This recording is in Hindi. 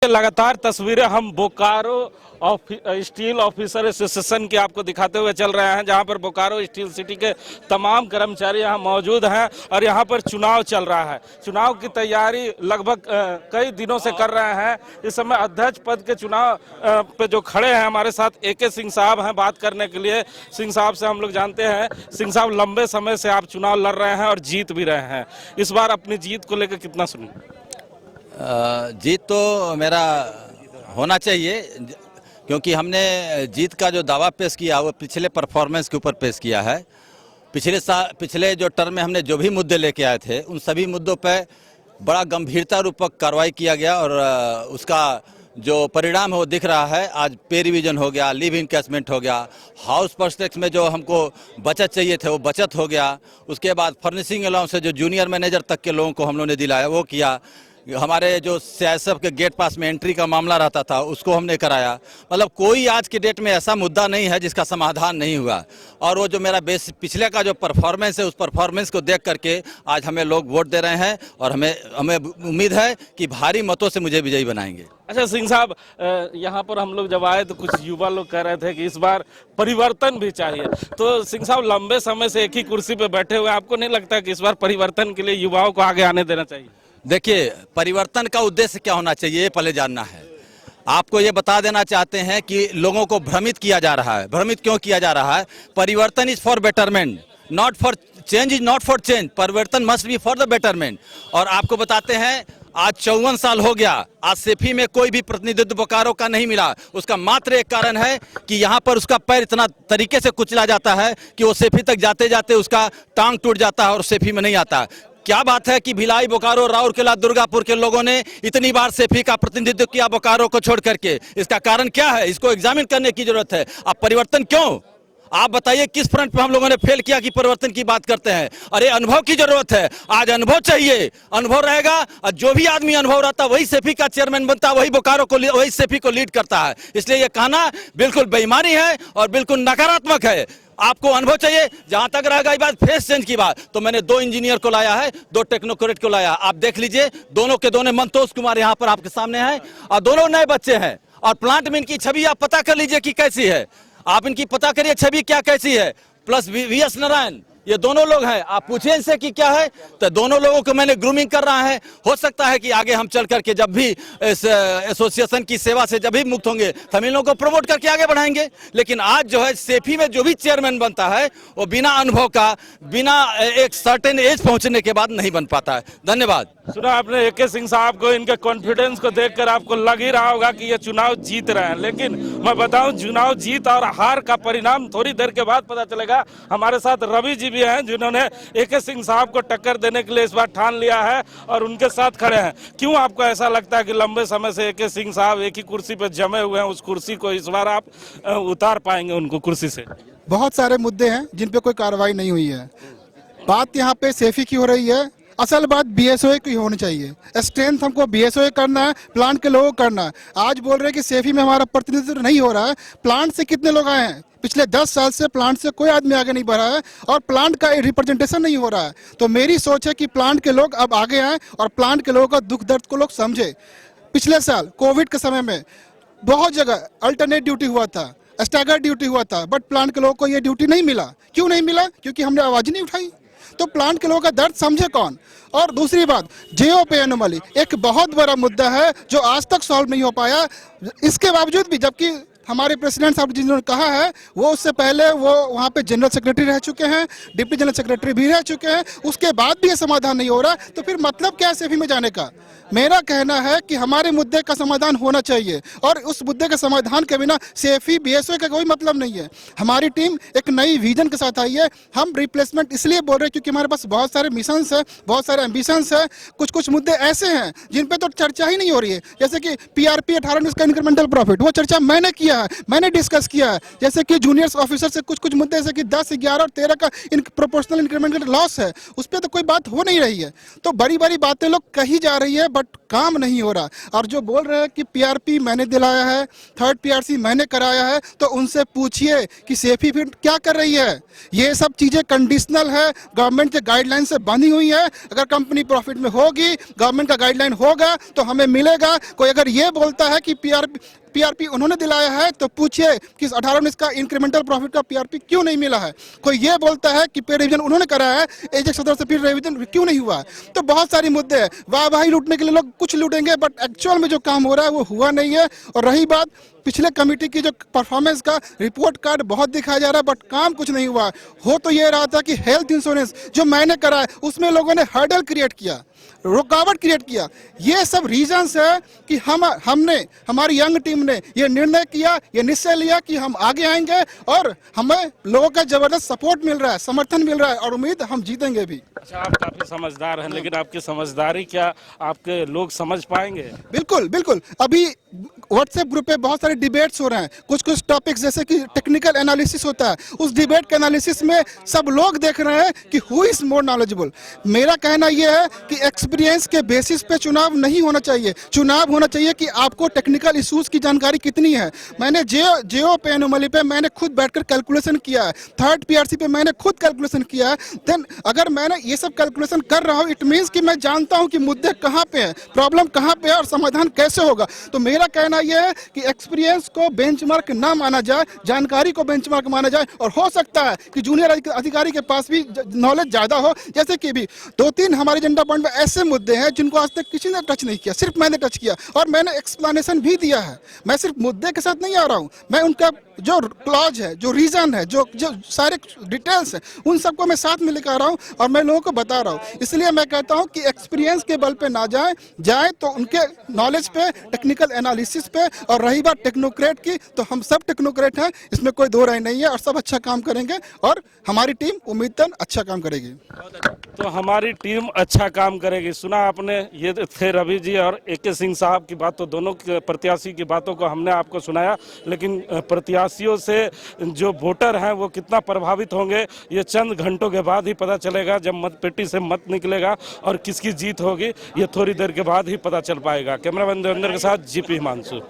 लगातार तस्वीरें हम बोकारो स्टील ऑफिसर एसोसिएशन की आपको दिखाते हुए चल रहे हैं, जहां पर बोकारो स्टील सिटी के तमाम कर्मचारी यहां मौजूद हैं और यहां पर चुनाव चल रहा है। चुनाव की तैयारी लगभग कई दिनों से कर रहे हैं। इस समय अध्यक्ष पद के चुनाव पे जो खड़े हैं हमारे साथ AK सिंह साहब हैं बात करने के लिए। सिंह साहब से हम लोग जानते हैं, सिंह साहब लंबे समय से आप चुनाव लड़ रहे हैं और जीत भी रहे हैं। इस बार अपनी जीत को लेकर कितना सुनिए? जीत तो मेरा होना चाहिए, क्योंकि हमने जीत का जो दावा पेश किया वो पिछले परफॉर्मेंस के ऊपर पेश किया है। पिछले जो टर्म में हमने जो भी मुद्दे लेके आए थे उन सभी मुद्दों पर बड़ा गंभीरता रूपक कार्रवाई किया गया और उसका जो परिणाम है वो दिख रहा है। आज पे रिवीजन हो गया, लीव इनकैशमेंट हो गया, हाउस पर्सटेक्स में जो हमको बचत चाहिए थे वो बचत हो गया। उसके बाद फर्निशिंग अलाउंस से जो जूनियर मैनेजर तक के लोगों को हम लोगों ने दिलाया वो किया। हमारे जो CISF के गेट पास में एंट्री का मामला रहता था उसको हमने कराया। मतलब कोई आज के डेट में ऐसा मुद्दा नहीं है जिसका समाधान नहीं हुआ। और वो जो मेरा पिछले का जो परफॉर्मेंस है उस परफॉर्मेंस को देख करके आज हमें लोग वोट दे रहे हैं और हमें उम्मीद है कि भारी मतों से मुझे विजयी बनाएंगे। अच्छा सिंह साहब, यहाँ पर हम लोग जब आए तो कुछ युवा लोग कह रहे थे कि इस बार परिवर्तन भी चाहिए। तो सिंह साहब लंबे समय से एक ही कुर्सी पे बैठे हुए, आपको नहीं लगता कि इस बार परिवर्तन के लिए युवाओं को आगे आने देना चाहिए? देखिए, परिवर्तन का उद्देश्य क्या होना चाहिए ये पहले जानना है। आपको ये बता देना चाहते हैं कि लोगों को भ्रमित किया जा रहा है। भ्रमित क्यों किया जा रहा है? परिवर्तन is for betterment, not for change is not for change. परिवर्तन must be for the betterment. और आपको बताते हैं आज 54 साल हो गया, आज सेफी में कोई भी प्रतिनिधित्व बोकारो का नहीं मिला। उसका मात्र एक कारण है कि यहाँ पर उसका पैर इतना तरीके से कुचला जाता है कि वो सेफी तक जाते जाते उसका टांग टूट जाता है और सेफी में नहीं आता। क्या बात है कि भिलाई, बोकारो, राउरकेला, दुर्गापुर के लोगों ने इतनी बार सेफी का प्रतिनिधित्व किया बोकारो को छोड़ करके। इसका कारण क्या है? इसको एग्जामिन करने की जरूरत है। अब परिवर्तन क्यों? आप बताइए किस फ्रंट पे हम लोगों ने फेल किया कि परिवर्तन की बात करते हैं? अरे अनुभव की जरूरत है। आज अनुभव चाहिए, अनुभव रहेगा और जो भी आदमी अनुभव रहता वही सेफी का चेयरमैन बनता, वही बोकारो को, वही सेफी को लीड करता है। इसलिए ये कहना बिल्कुल बेईमानी है और बिल्कुल नकारात्मक है। आपको अनुभव चाहिए। जहां तक रहेगा बात फेस चेंज की बात, तो मैंने 2 इंजीनियर को लाया है, 2 टेक्नोक्रेट को लाया। आप देख लीजिए, दोनों के दोनों मंतोष कुमार यहाँ पर आपके सामने हैं और दोनों नए बच्चे हैं। और प्लांट में इनकी छवि आप पता कर लीजिए कि कैसी है। आप इनकी पता करिए छवि क्या कैसी है। प्लस VS नारायण, ये दोनों लोग हैं। आप पूछिए इनसे कि क्या है, तो दोनों लोगों को मैंने ग्रूमिंग कर रहा है। हो सकता है कि आगे हम चल करके जब भी इस एसोसिएशन की सेवा से जब भी मुक्त होंगे तो हम इन लोगों को प्रमोट करके आगे बढ़ाएंगे। लेकिन आज जो है सेफी में जो भी चेयरमैन बनता है वो बिना अनुभव का, बिना एक सर्टेन एज पहुंचने के बाद नहीं बन पाता है। धन्यवाद। सुना आपने AK सिंह साहब को, इनके कॉन्फिडेंस को देखकर आपको लग ही रहा होगा कि ये चुनाव जीत रहे हैं। लेकिन मैं बताऊं, चुनाव जीत और हार का परिणाम थोड़ी देर के बाद पता चलेगा। हमारे साथ रवि जी भी हैं जिन्होंने AK सिंह साहब को टक्कर देने के लिए इस बार ठान लिया है और उनके साथ खड़े हैं। क्यों आपको ऐसा लगता है कि लंबे समय से AK सिंह साहब एक ही कुर्सी पर जमे हुए हैं, उस कुर्सी को इस बार आप उतार पाएंगे उनको कुर्सी से? बहुत सारे मुद्दे हैं जिन पे कोई कार्रवाई नहीं हुई है। बात यहाँ पे सेफी की हो रही है, असल बात BSOA की होनी चाहिए। स्ट्रेंथ हमको BSOA करना है, प्लांट के लोगों को करना है। आज बोल रहे हैं कि सेफी में हमारा प्रतिनिधित्व नहीं हो रहा है। प्लांट से कितने लोग आए हैं? पिछले 10 साल से प्लांट से कोई आदमी आगे नहीं बढ़ा है और प्लांट का रिप्रेजेंटेशन नहीं हो रहा है। तो मेरी सोच है कि प्लांट के लोग अब आगे आए और प्लांट के लोगों का दुख दर्द को लोग समझे। पिछले साल कोविड के समय में बहुत जगह अल्टरनेट ड्यूटी हुआ था, स्टैगर ड्यूटी हुआ था, बट प्लांट के लोगों को ये ड्यूटी नहीं मिला। क्यों नहीं मिला? क्योंकि हमने आवाज नहीं उठाई। तो प्लांट के लोगों का दर्द समझे कौन? और दूसरी बात, JO पे एनोमली एक बहुत बड़ा मुद्दा है जो आज तक सॉल्व नहीं हो पाया। इसके बावजूद भी, जबकि हमारे प्रेसिडेंट साहब जिन्होंने कहा है वो उससे पहले वो वहाँ पे जनरल सेक्रेटरी रह चुके हैं, डिप्टी जनरल सेक्रेटरी भी रह चुके हैं, उसके बाद भी ये समाधान नहीं हो रहा। तो फिर मतलब क्या है सेफी में जाने का? मेरा कहना है कि हमारे मुद्दे का समाधान होना चाहिए और उस मुद्दे के समाधान के बिना सेफी BSOA का कोई मतलब नहीं है। हमारी टीम एक नई विजन के साथ आई है। हम रिप्लेसमेंट इसलिए बोल रहे हैं क्योंकि हमारे पास बहुत सारे मिशंस है, बहुत सारे एम्बिशंस है। कुछ मुद्दे ऐसे हैं जिन पे तो चर्चा ही नहीं हो रही है, जैसे कि PRP 18 का इंक्रीमेंटल प्रॉफिट, वो चर्चा मैंने किया किया है, मैंने डिस्कस किया है। जैसे कि जूनियर्स ऑफिसर से कुछ मुद्दे जैसे कि 10, 11 और 13 का प्रोपोर्शनल इंक्रीमेंट का लॉस है, उस पर तो कोई बात हो नहीं रही है। तो बड़ी बड़ी बातें लोग कही जा रही है बट काम नहीं हो रहा। और जो बोल रहे हैं कि पीआरपी मैंने दिलाया है, थर्ड पीआरसी मैंने कराया है, तो उनसे पूछिए कि सेफी फिर क्या कर रही है। ये सब चीजें कंडीशनल है, गवर्नमेंट के गाइडलाइन से बनी हुई है। अगर कंपनी प्रॉफिट में होगी, गवर्नमेंट का गाइडलाइन होगा तो हमें मिलेगा। कोई अगर ये बोलता है कि पीआरपी उन्होंने दिलाया है तो पूछिए कि 18-19 का इंक्रीमेंटल प्रॉफिट का पीआरपी क्यों नहीं मिला है। कोई ये बोलता है कि पे रिवीजन उन्होंने कराया है, एजेक्स सदर से फिर रिवीजन क्यों नहीं हुआ है। तो बहुत सारी मुद्दे हैं। वाहवाही लूटने के लिए लोग कुछ लूटेंगे बट एक्चुअल में जो काम हो रहा है वो हुआ नहीं है। और रही बात पिछले कमेटी की जो परफॉर्मेंस का, रिपोर्ट कार्ड बहुत दिखाया जा रहा है बट काम कुछ नहीं हुआ। हो तो ये रहा था कि हेल्थ इंश्योरेंस जो मैंने करा है उसमें लोगों ने हर्डल क्रिएट किया, रुकावट क्रिएट किया। ये सब रीजंस है कि हमने हमारी यंग टीम ने ये निर्णय किया, ये निश्चय लिया कि हम आगे आएंगे और हमें लोगों का जबरदस्त सपोर्ट मिल रहा है, समर्थन मिल रहा है और उम्मीद हम जीतेंगे भी। अच्छा, आप काफी समझदार हैं, लेकिन आपकी समझदारी क्या आपके लोग समझ पाएंगे? बिल्कुल बिल्कुल। अभी व्हाट्सएप ग्रुप पे बहुत सारे डिबेट्स हो रहे हैं, कुछ टॉपिक्स जैसे कि टेक्निकल एनालिसिस होता है, उस डिबेट के एनालिसिस में सब लोग देख रहे हैं कि हु इज मोर नॉलेजेबल। मेरा कहना यह है कि एक्सपीरियंस के बेसिस पे चुनाव नहीं होना चाहिए। चुनाव होना चाहिए कि आपको टेक्निकल इश्यूज की जानकारी कितनी है। मैंने जेओ पे, एनोमली पे मैंने खुद बैठकर कैलकुलेशन किया है, थर्ड पीआरसी पे मैंने खुद कैलकुलेशन किया है। देन अगर मैंने ये सब कैलकुलेशन कर रहा हूँ, इट मीन्स कि मैं जानता हूँ कि मुद्दे कहाँ पे है, प्रॉब्लम कहाँ पे है और समाधान कैसे होगा। तो मेरा कहना यह है कि एक्सपीरियंस को बेंचमार्क ना माना जाए, जानकारी को बेंचमार्क माना जाए। और हो सकता है कि जूनियर अधिकारी के पास भी नॉलेज ज्यादा हो। जैसे कि भी 2-3 हमारे एजेंडा पॉइंट में ऐसे मुद्दे हैं जिनको आज तक किसी ने टच नहीं किया, सिर्फ मैंने टच किया और मैंने एक्सप्लेनेशन भी दिया है। मैं सिर्फ मुद्दे के साथ नहीं आ रहा हूँ, मैं उनका जो क्लॉज है, जो रीजन है, जो सारे डिटेल्स है, उन सबको मैं साथ में लेकर आ रहा हूँ और मैं लोगों को बता रहा हूँ। इसलिए मैं कहता हूँ कि एक्सपीरियंस के बल पे ना जाए तो उनके नॉलेज पे, टेक्निकल एनालिसिस पे। और रही बात टेक्नोक्रेट की, तो हम सब टेक्नोक्रेट हैं, इसमें कोई दो राय नहीं है और सब अच्छा काम करेंगे और हमारी टीम उम्मीदन अच्छा काम करेगी। तो हमारी टीम अच्छा काम करेगी। सुना आपने, ये थे रवि जी और AK सिंह साहब की बात। तो दोनों प्रत्याशी की बातों को हमने आपको सुनाया, लेकिन प्रत्याशियों से जो वोटर हैं वो कितना प्रभावित होंगे ये चंद घंटों के बाद ही पता चलेगा, जब मतपेटी से मत निकलेगा और किसकी जीत होगी ये थोड़ी देर के बाद ही पता चल पाएगा। कैमरामैन देवेंद्र के साथ GP हिमांशु।